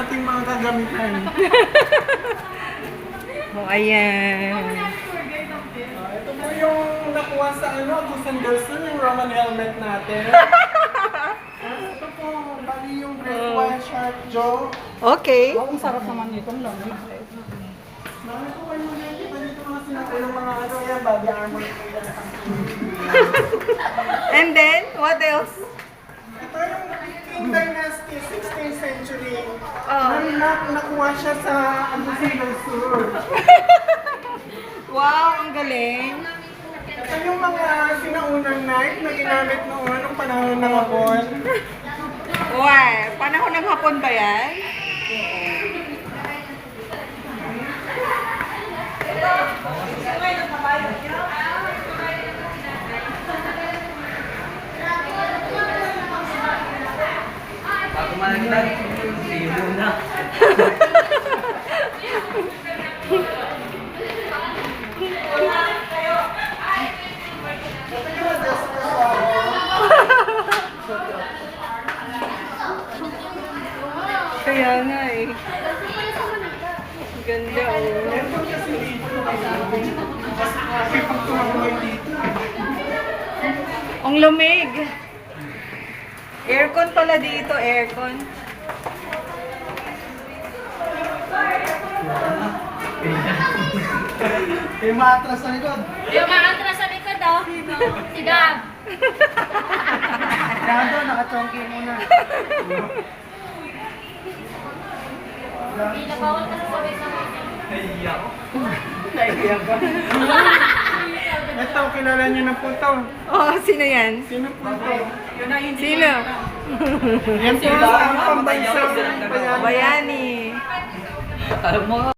ating mga kagamitan. Oh, ayan. Ito po yung nakuha sa Agusan del Sur, yung Roman helmet natin. Ito po, bali yung Great White Shark Jaw. Okay. Oh, ang sarap naman nitong lamig. Marami po kayo makikita dito mga sinakulang mga yan, body armor po yan. And then, what else? Ito yung King Dynasty, 16th century. Oh. Nakuha siya sa Agusan del Sur. Wow, ang galing. Ito yung mga sinaunang knife na ginamit noon nung panahon ng Hapon. Wow, panahon ng hapon ba yan? Bago malagdag, sige muna. Kaya nga eh. Ganda oh. Ito kasi dito kasi pag tumagoy dito. Ang lamig. Aircon pala dito, aircon. May matras sa likod. Yung mga atras sa likod, oh. Si Gab. Dado, nakachongki muna. Hindi na bawal kasi sabay sa mga. Naiiyak ka. Ito, kilala niyo na po ito. Oh, sino yan? Sino po ito? Sino? Yan po sa pambansang bayani. Bayani. Alam mo,